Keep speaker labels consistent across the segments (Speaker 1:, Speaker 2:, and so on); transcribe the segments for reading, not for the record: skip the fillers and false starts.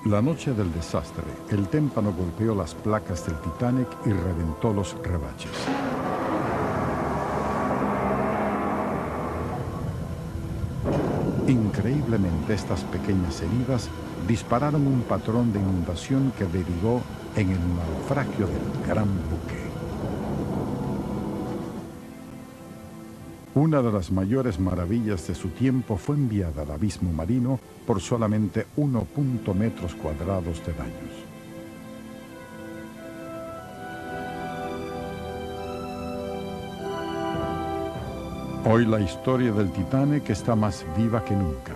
Speaker 1: La noche del desastre, el témpano golpeó las placas del Titanic y reventó los rebaches. Increíblemente, estas pequeñas heridas dispararon un patrón de inundación que derivó en el naufragio del gran buque. Una de las mayores maravillas de su tiempo fue enviada al abismo marino por solamente 1,0 metros cuadrados de daños. Hoy la historia del Titanic está más viva que nunca.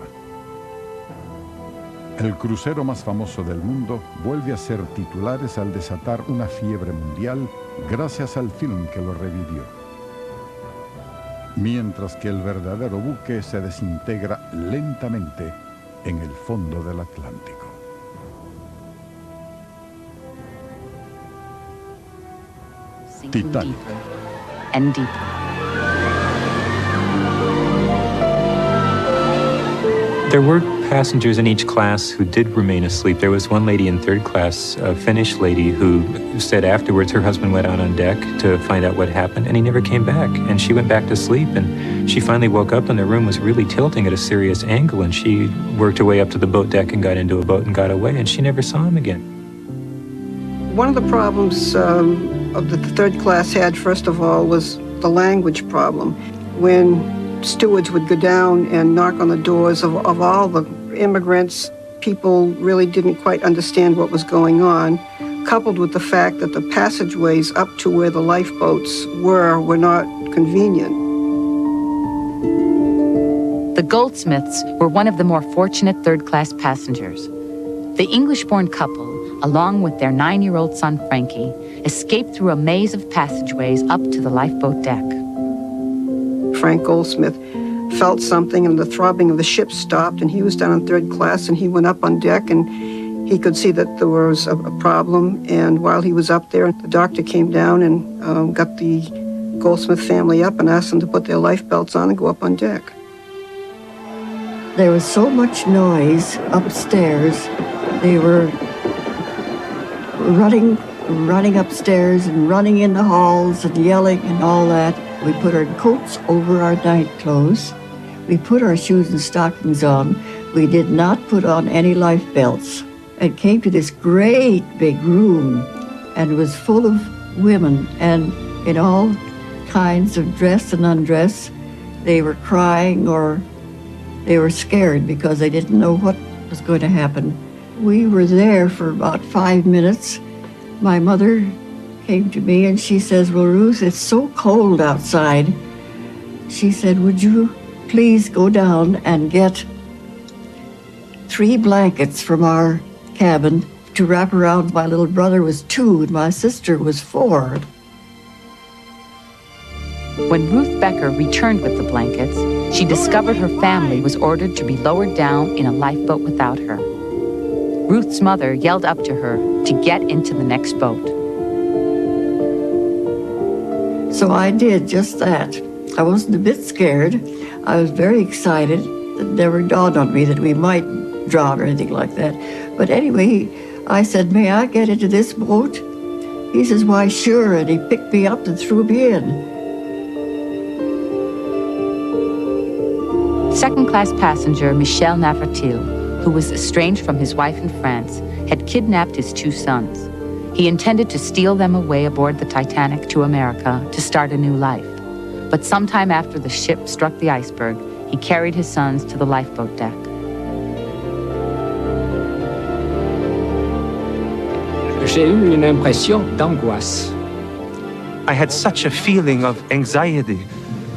Speaker 1: El crucero más famoso del mundo vuelve a ser titulares al desatar una fiebre mundial gracias al film que lo revivió. Mientras que el verdadero buque se desintegra lentamente en el fondo del Atlántico. Titanic.
Speaker 2: And deeper.
Speaker 3: There were passengers in each class who did remain asleep. There was one lady in third class, a Finnish lady, who said afterwards her husband went out on deck to find out what happened, and he never came back. And she went back to sleep, and she finally woke up, and the room was really tilting at a serious angle, and she worked her way up to the boat deck and got into a boat and got away, and she never saw him again.
Speaker 4: One of the problems of the third class had, first of all, was the language problem. When stewards would go down and knock on the doors of all the immigrants, people really didn't quite understand what was going on, coupled with the fact that the passageways up to where the lifeboats were not convenient.
Speaker 2: The Goldsmiths were one of the more fortunate third-class passengers. The English-born couple, along with their 9-year-old son Frankie, escaped through a maze of passageways up to the lifeboat deck.
Speaker 4: Frank Goldsmith felt something, and the throbbing of the ship stopped, and he was down in third class, and he went up on deck, and he could see that there was a problem. And while he was up there, the doctor came down and got the Goldsmith family up and asked them to put their life belts on and go up on deck.
Speaker 5: There was so much noise upstairs. They were running upstairs and running in the halls and yelling and all that. We put our coats over our night clothes. We put our shoes and stockings on. We did not put on any life belts. It came to this great big room, and it was full of women, and in all kinds of dress and undress. They were crying or they were scared because they didn't know what was going to happen. We were there for about 5 minutes. My mother came to me and she says, "Well, Ruth, it's so cold outside." She said, "Would you please go down and get 3 blankets from our cabin to wrap around?" My little brother was 2 and my sister was 4.
Speaker 2: When Ruth Becker returned with the blankets, she discovered her family was ordered to be lowered down in a lifeboat without her. Ruth's mother yelled up to her to get into the next boat.
Speaker 5: So I did just that. I wasn't a bit scared. I was very excited. It never dawned on me that we might drown or anything like that. But anyway, I said, "May I get into this boat?" He says, "Why, sure," and he picked me up and threw me in.
Speaker 2: Second-class passenger Michel Navratil, who was estranged from his wife in France, had kidnapped his 2 sons. He intended to steal them away aboard the Titanic to America to start a new life. But sometime after the ship struck the iceberg, he carried his sons to the lifeboat deck.
Speaker 6: J'ai eu une impression d'angoisse.
Speaker 7: I had such a feeling of anxiety,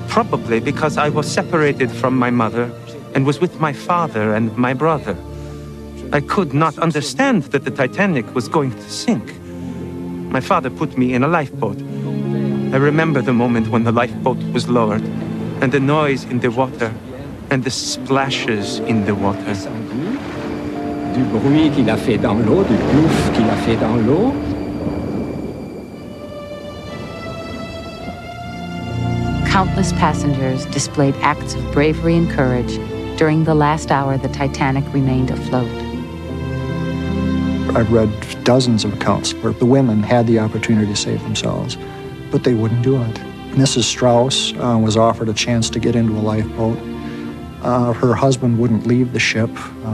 Speaker 7: probably because I was separated from my mother and was with my father and my brother. I could not understand that the Titanic was going to sink. My father put me in a lifeboat. I remember the moment when the lifeboat was lowered, and the noise in the water, and the splashes in the water.
Speaker 6: Du bruit qu'il a fait dans l'eau, du gouffre qu'il a fait dans l'eau.
Speaker 2: Countless passengers displayed acts of bravery and courage during the last hour the Titanic remained afloat.
Speaker 8: I've read dozens of accounts where the women had the opportunity to save themselves, but they wouldn't do it. Mrs. Strauss was offered a chance to get into a lifeboat. Her husband wouldn't leave the ship.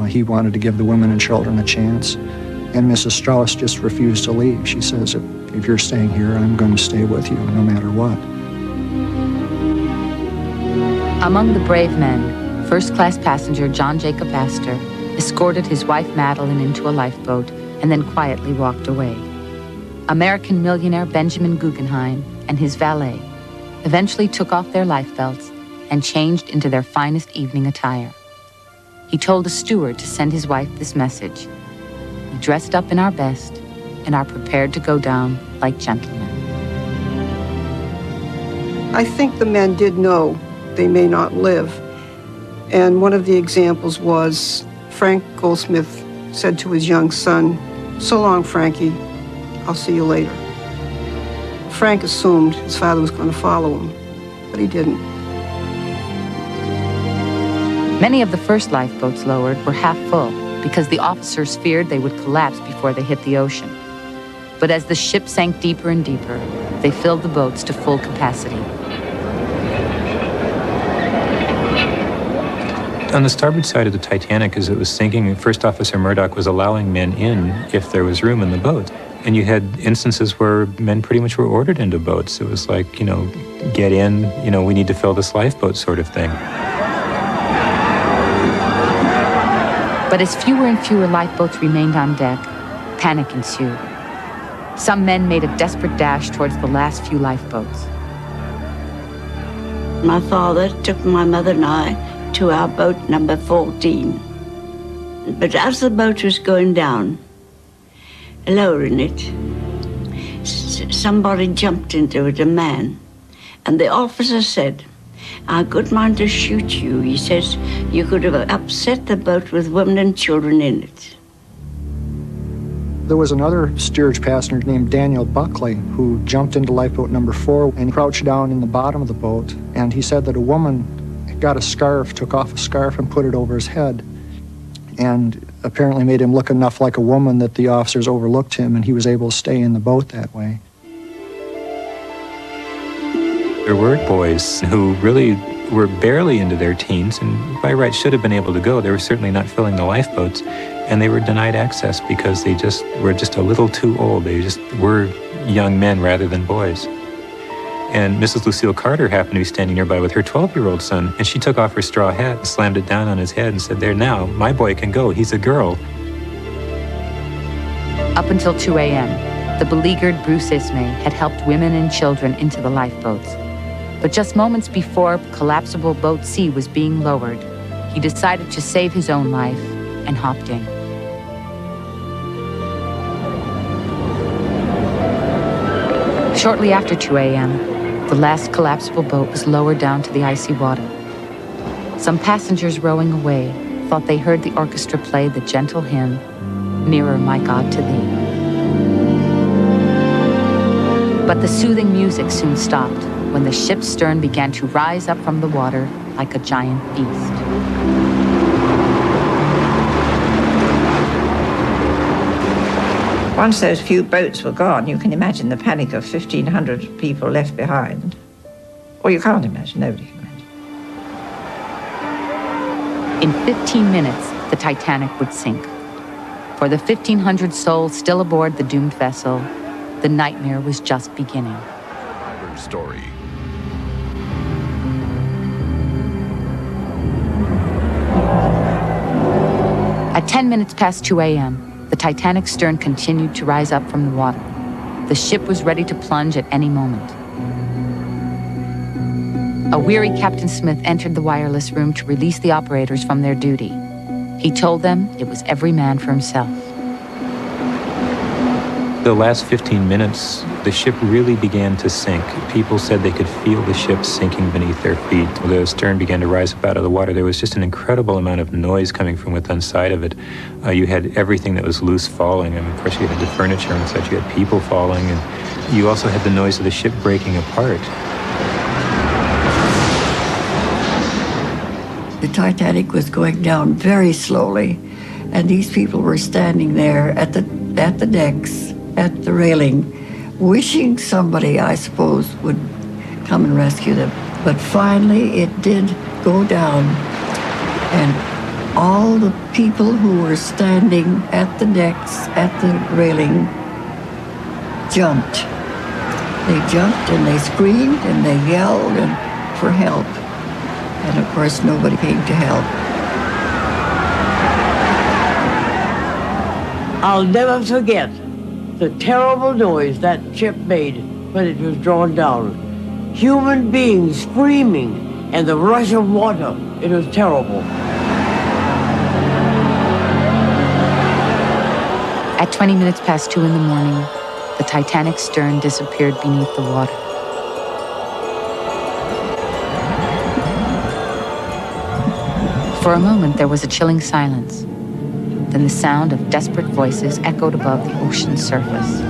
Speaker 8: He wanted to give the women and children a chance. And Mrs. Strauss just refused to leave. She says, if you're staying here, I'm going to stay with you no matter what.
Speaker 2: Among the brave men, first-class passenger John Jacob Astor escorted his wife Madeline into a lifeboat and then quietly walked away. American millionaire Benjamin Guggenheim and his valet eventually took off their life belts and changed into their finest evening attire. He told a steward to send his wife this message: "We dressed up in our best and are prepared to go down like gentlemen."
Speaker 4: I think the men did know they may not live. And one of the examples was Frank Goldsmith said to his young son, "So long, Frankie, I'll see you later." Frank assumed his father was going to follow him, but he didn't.
Speaker 2: Many of the first lifeboats lowered were half full because the officers feared they would collapse before they hit the ocean. But as the ship sank deeper and deeper, they filled the boats to full capacity.
Speaker 3: On the starboard side of the Titanic, as it was sinking, First Officer Murdoch was allowing men in if there was room in the boat. And you had instances where men pretty much were ordered into boats. It was like, get in, we need to fill this lifeboat sort of thing.
Speaker 2: But as fewer and fewer lifeboats remained on deck, panic ensued. Some men made a desperate dash towards the last few lifeboats.
Speaker 5: My father took my mother and I to our boat number 14. But as the boat was going down, lowering it, somebody jumped into it, a man. And the officer said, "I could mind to shoot you." He says, "You could have upset the boat with women and children in it."
Speaker 8: There was another steerage passenger named Daniel Buckley who jumped into lifeboat number 4 and crouched down in the bottom of the boat. And he said that a woman got a scarf, took off a scarf and put it over his head. And apparently made him look enough like a woman that the officers overlooked him and he was able to stay in the boat that way.
Speaker 3: There were boys who really were barely into their teens and by right should have been able to go. They were certainly not filling the lifeboats, and they were denied access because they were just a little too old. They just were young men rather than boys. And Mrs. Lucille Carter happened to be standing nearby with her 12-year-old son, and she took off her straw hat and slammed it down on his head and said, "There now, my boy can go, he's a girl."
Speaker 2: Up until 2 a.m., the beleaguered Bruce Ismay had helped women and children into the lifeboats. But just moments before collapsible boat C was being lowered, he decided to save his own life and hopped in. Shortly after 2 a.m., the last collapsible boat was lowered down to the icy water. Some passengers rowing away thought they heard the orchestra play the gentle hymn, "Nearer, My God, to Thee." But the soothing music soon stopped when the ship's stern began to rise up from the water like a giant beast.
Speaker 9: Once those few boats were gone, you can imagine the panic of 1,500 people left behind. Or you can't imagine, nobody can imagine.
Speaker 2: In 15 minutes, the Titanic would sink. For the 1,500 souls still aboard the doomed vessel, the nightmare was just beginning.
Speaker 1: Story.
Speaker 2: At 10 minutes past 2 a.m., the Titanic's stern continued to rise up from the water. The ship was ready to plunge at any moment. A weary Captain Smith entered the wireless room to release the operators from their duty. He told them it was every man for himself.
Speaker 3: The last 15 minutes, the ship really began to sink. People said they could feel the ship sinking beneath their feet. The stern began to rise up out of the water. There was just an incredible amount of noise coming from within side of it. You had everything that was loose falling. Of course, you had the furniture and such. You had people falling, and you also had the noise of the ship breaking apart.
Speaker 5: The Titanic was going down very slowly, and these people were standing there at the at the decks, at the railing, wishing somebody, I suppose, would come and rescue them. But finally, it did go down, and all the people who were standing at the decks, at the railing, jumped. They jumped and they screamed and they yelled for help. And of course, nobody came to help.
Speaker 10: I'll never forget the terrible noise that ship made when it was drawn down. Human beings screaming and the rush of water. It was terrible.
Speaker 2: At 20 minutes past 2 in the morning, the Titanic's stern disappeared beneath the water. For a moment, there was a chilling silence. Then the sound of desperate voices echoed above the ocean's surface.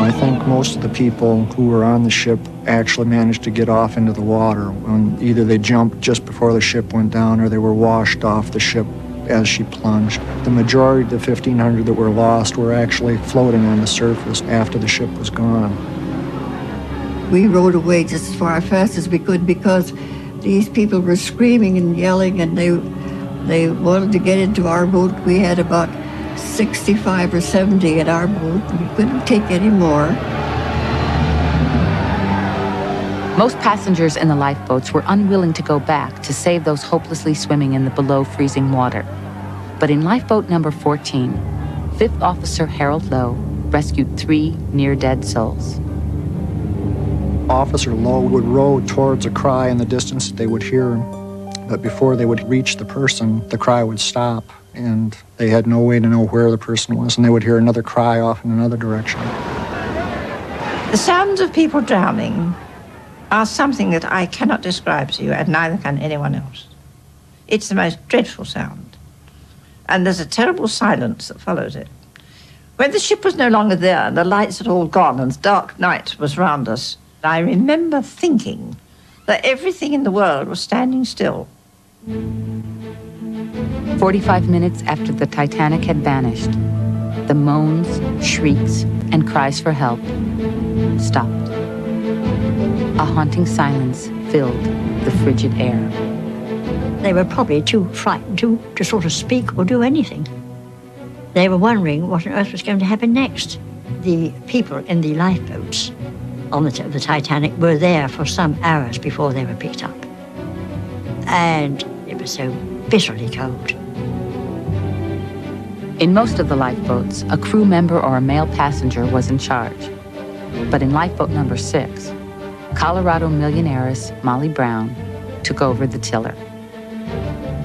Speaker 8: I think most of the people who were on the ship actually managed to get off into the water. Either they jumped just before the ship went down or they were washed off the ship as she plunged. The majority of the 1,500 that were lost were actually floating on the surface after the ship was gone.
Speaker 5: We rowed away just as far fast as we could because these people were screaming and yelling, and they wanted to get into our boat. We had about 65 or 70 in our boat. We couldn't take any more.
Speaker 2: Most passengers in the lifeboats were unwilling to go back to save those hopelessly swimming in the below freezing water. But in lifeboat number 14, 5th Officer Harold Lowe rescued 3 near-dead souls.
Speaker 8: Officer Lowe would row towards a cry in the distance that they would hear, but before they would reach the person, the cry would stop, and they had no way to know where the person was, and they would hear another cry off in another direction.
Speaker 9: The sounds of people drowning are something that I cannot describe to you, and neither can anyone else. It's the most dreadful sound. And there's a terrible silence that follows it. When the ship was no longer there, and the lights had all gone, and dark night was round us, I remember thinking that everything in the world was standing still.
Speaker 2: 45 minutes after the Titanic had vanished, the moans, shrieks, and cries for help stopped. A haunting silence filled the frigid air.
Speaker 11: They were probably too frightened to sort of speak or do anything. They were wondering what on earth was going to happen next. The people in the lifeboats on the Titanic were there for some hours before they were picked up. And it was so bitterly cold.
Speaker 2: In most of the lifeboats, a crew member or a male passenger was in charge. But in lifeboat number 6, Colorado millionairess Molly Brown took over the tiller.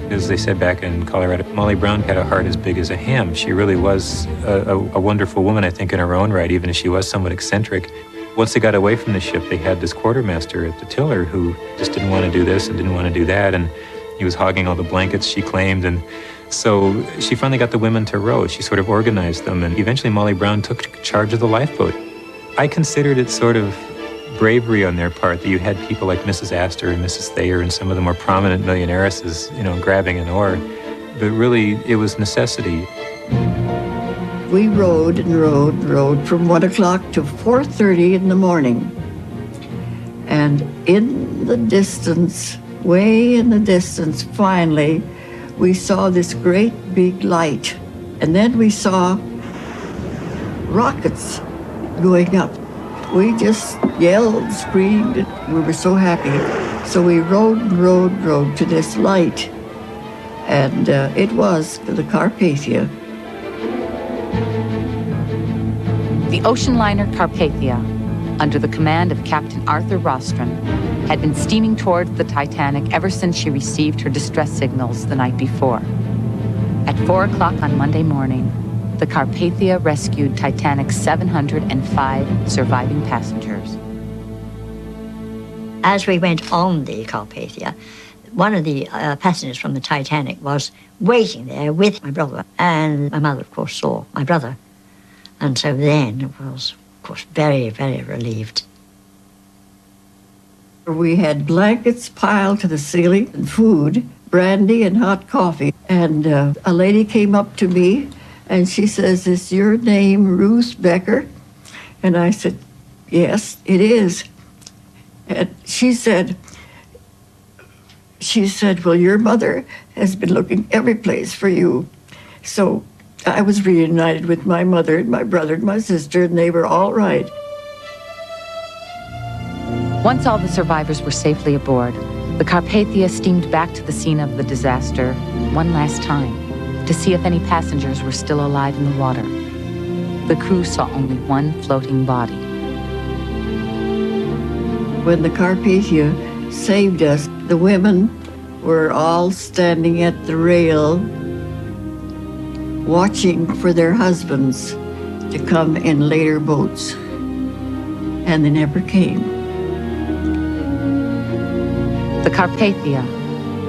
Speaker 3: As they said back in Colorado, Molly Brown had a heart as big as a ham. She really was a wonderful woman, I think, in her own right, even if she was somewhat eccentric. Once they got away from the ship, they had this quartermaster at the tiller who just didn't want to do this and didn't want to do that, and he was hogging all the blankets, she claimed, and so she finally got the women to row. She sort of organized them, and eventually Molly Brown took charge of the lifeboat. I considered it sort of bravery on their part that you had people like Mrs. Astor and Mrs. Thayer and some of the more prominent millionairesses, grabbing an oar. But really, it was necessity.
Speaker 5: We rowed and rowed and rowed from 1 o'clock to 4:30 in the morning. And in the distance, way in the distance, finally, we saw this great big light. And then we saw rockets going up. We just yelled, screamed, we were so happy. So we rowed and rowed and rowed to this light. And it was the Carpathia.
Speaker 2: The ocean liner Carpathia, under the command of Captain Arthur Rostron, had been steaming towards the Titanic ever since she received her distress signals the night before. At 4 o'clock on Monday morning, the Carpathia rescued Titanic's 705 surviving passengers.
Speaker 11: As we went on the Carpathia, one of the passengers from the Titanic was waiting there with my brother, and my mother, of course, saw my brother. And so then was, of course, very, very relieved.
Speaker 5: We had blankets piled to the ceiling and food, brandy and hot coffee. And a lady came up to me And she says, "Is your name Ruth Becker?" And I said, "Yes, it is." And she said, "Well, your mother has been looking every place for you." So I was reunited with my mother and my brother and my sister, and they were all right.
Speaker 2: Once all the survivors were safely aboard, the Carpathia steamed back to the scene of the disaster one last time to see if any passengers were still alive in the water. The crew saw only one floating body.
Speaker 5: When the Carpathia saved us, the women were all standing at the rail watching for their husbands to come in later boats, and they never came.
Speaker 2: The Carpathia,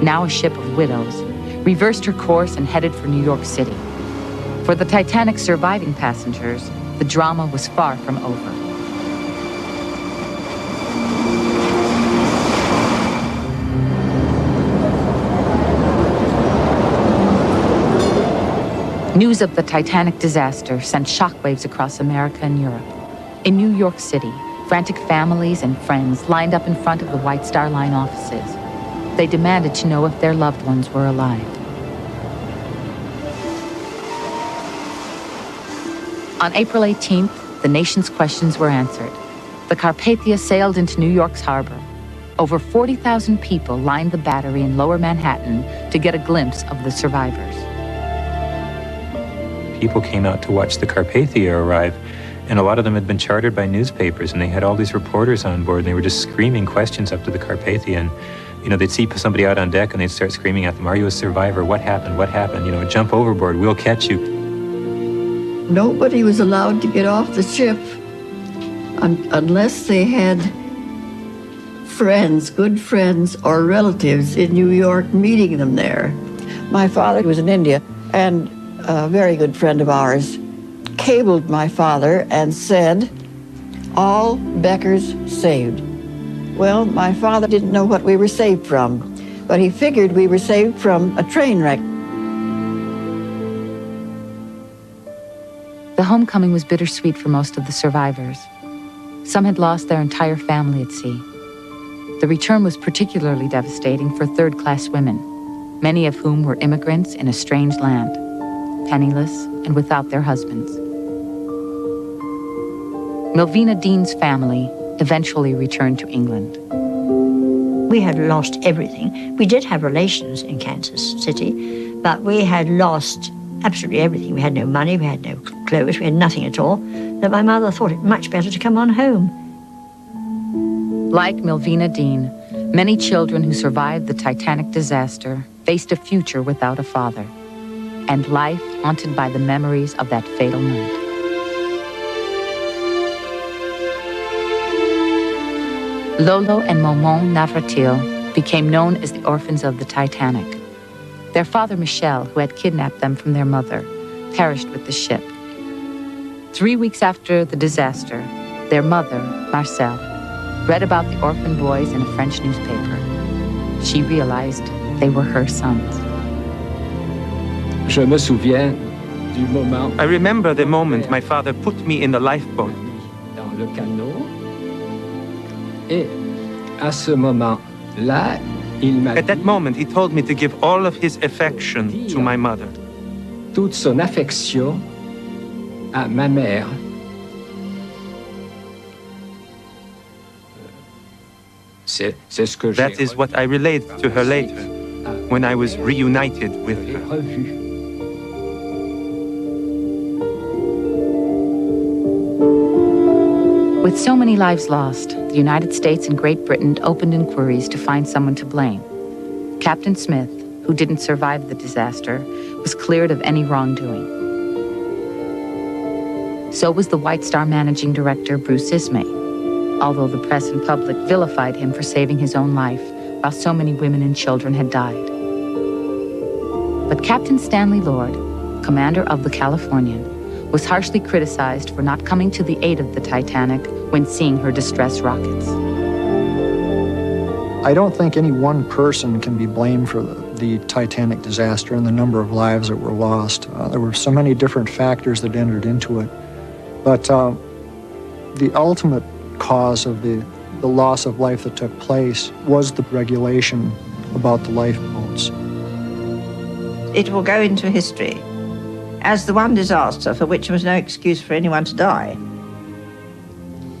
Speaker 2: now a ship of widows, reversed her course and headed for New York City. For the Titanic's surviving passengers, the drama was far from over. News of the Titanic disaster sent shockwaves across America and Europe. In New York City, frantic families and friends lined up in front of the White Star Line offices. They demanded to know if their loved ones were alive. On April 18th, the nation's questions were answered. The Carpathia sailed into New York's harbor. Over 40,000 people lined the Battery in Lower Manhattan to get a glimpse of the survivors.
Speaker 3: People came out to watch the Carpathia arrive, and a lot of them had been chartered by newspapers, and they had all these reporters on board, and they were just screaming questions up to the Carpathia. And they'd see somebody out on deck, and they'd start screaming at them, "Are you a survivor? What happened? What happened? Jump overboard. We'll catch you."
Speaker 5: Nobody was allowed to get off the ship unless they had friends, good friends, or relatives in New York meeting them there. My father was in India, and a very good friend of ours cabled my father and said, "All Beckers saved." Well, my father didn't know what we were saved from, but he figured we were saved from a train wreck.
Speaker 2: The homecoming was bittersweet for most of the survivors. Some had lost their entire family at sea. The return was particularly devastating for third-class women, many of whom were immigrants in a strange land, penniless and without their husbands. Melvina Dean's family eventually returned to England.
Speaker 11: We had lost everything. We did have relations in Kansas City, but we had lost absolutely everything. We had no money, we had no clothes, we had nothing at all, that my mother thought it much better to come on home.
Speaker 2: Like Melvina Dean, many children who survived the Titanic disaster faced a future without a father, and life haunted by the memories of that fatal night. Lolo and Momon Navratil became known as the orphans of the Titanic. Their father, Michel, who had kidnapped them from their mother, perished with the ship. 3 weeks after the disaster, their mother, Marcel, read about the orphan boys in a French newspaper. She realized they were her sons.
Speaker 6: Je me souviens du moment.
Speaker 7: I remember the moment my father put me in the lifeboat.
Speaker 6: Dans le canot. Et à ce moment-là, il m'a
Speaker 7: At that moment, he told me to give all of his affection to my mother.
Speaker 6: toute son affection à ma mère. C'est ce que
Speaker 7: That is what I relayed to her later, when I was reunited with
Speaker 6: j'ai
Speaker 7: her.
Speaker 6: revu.
Speaker 2: With so many lives lost, the United States and Great Britain opened inquiries to find someone to blame. Captain Smith, who didn't survive the disaster, was cleared of any wrongdoing. So was the White Star managing director, Bruce Ismay, although the press and public vilified him for saving his own life while so many women and children had died. But Captain Stanley Lord, commander of the Californian, was harshly criticized for not coming to the aid of the Titanic when seeing her distress rockets.
Speaker 8: I don't think any one person can be blamed for the Titanic disaster and the number of lives that were lost. There were so many different factors that entered into it. But the ultimate cause of the loss of life that took place was the regulation about the lifeboats.
Speaker 9: It will go into history as the one disaster for which there was no excuse for anyone to die.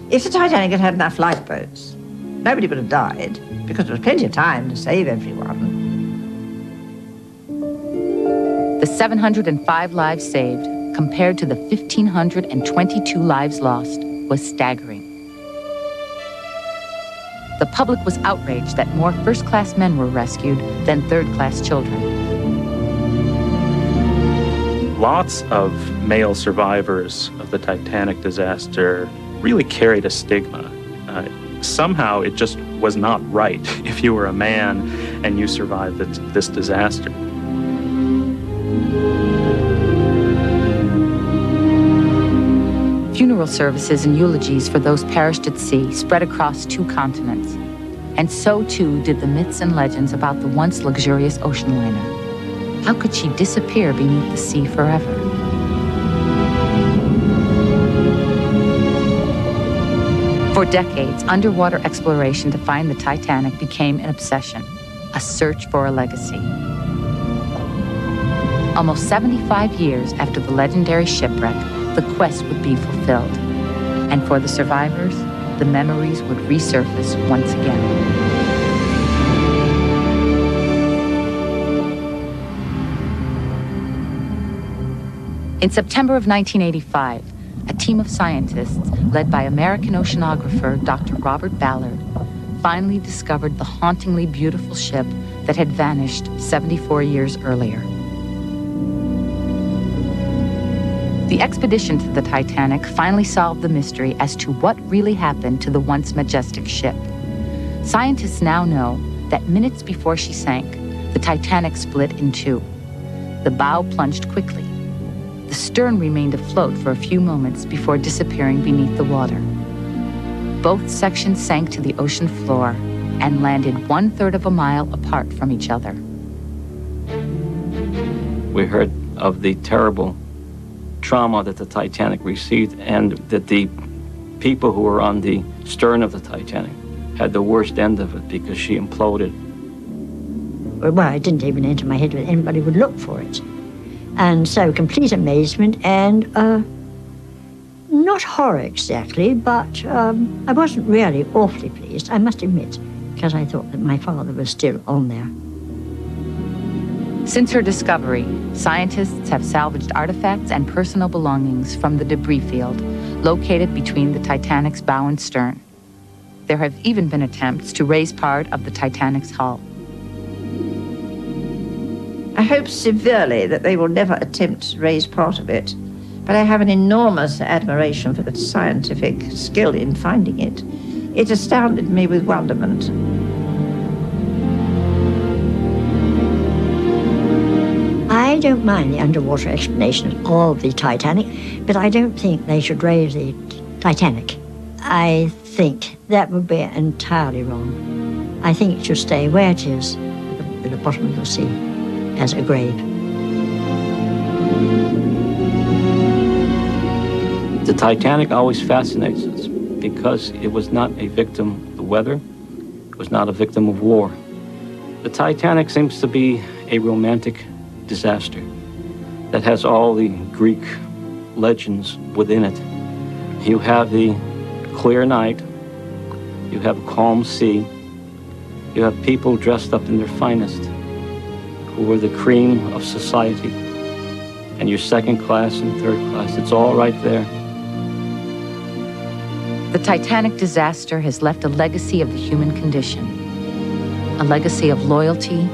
Speaker 9: If the Titanic had had enough lifeboats, nobody would have died, because there was plenty of time to save everyone.
Speaker 2: The 705 lives saved, compared to the 1,522 lives lost, was staggering. The public was outraged that more first-class men were rescued than third-class children.
Speaker 12: Lots of male survivors of the Titanic disaster really carried a stigma. Somehow it just was not right if you were a man and you survived this disaster.
Speaker 2: Funeral services and eulogies for those perished at sea spread across 2 continents. And so too did the myths and legends about the once luxurious ocean liner. How could she disappear beneath the sea forever? For decades, underwater exploration to find the Titanic became an obsession, a search for a legacy. Almost 75 years after the legendary shipwreck, the quest would be fulfilled. And for the survivors, the memories would resurface once again. In September of 1985, a team of scientists, led by American oceanographer Dr. Robert Ballard, finally discovered the hauntingly beautiful ship that had vanished 74 years earlier. The expedition to the Titanic finally solved the mystery as to what really happened to the once majestic ship. Scientists now know that minutes before she sank, the Titanic split in 2. The bow plunged quickly. The stern remained afloat for a few moments before disappearing beneath the water. Both sections sank to the ocean floor and landed 1/3 of a mile apart from each other.
Speaker 13: We heard of the terrible trauma that the Titanic received, and that the people who were on the stern of the Titanic had the worst end of it because she imploded.
Speaker 11: Well, it didn't even enter my head that anybody would look for it. And so complete amazement and not horror exactly, but I wasn't really awfully pleased, I must admit, because I thought that my father was still on there.
Speaker 2: Since her discovery, scientists have salvaged artifacts and personal belongings from the debris field located between the Titanic's bow and stern. There have even been attempts to raise part of the Titanic's hull.
Speaker 9: I hope severely that they will never attempt to raise part of it, but I have an enormous admiration for the scientific skill in finding it. It astounded me with wonderment.
Speaker 11: I don't mind the underwater explanation of the Titanic, but I don't think they should raise the Titanic. I think that would be entirely wrong. I think it should stay where it is, at the bottom of the sea, as a grave.
Speaker 13: The Titanic always fascinates us because it was not a victim of the weather, it was not a victim of war. The Titanic seems to be a romantic disaster that has all the Greek legends within it. You have the clear night, you have a calm sea, you have people dressed up in their finest, who were the cream of society, and your second class and third class, it's all right there.
Speaker 2: The Titanic disaster has left a legacy of the human condition, a legacy of loyalty,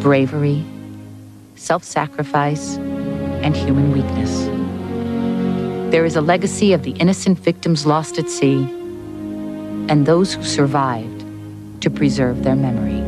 Speaker 2: bravery, self-sacrifice, and human weakness. There is a legacy of the innocent victims lost at sea and those who survived to preserve their memory.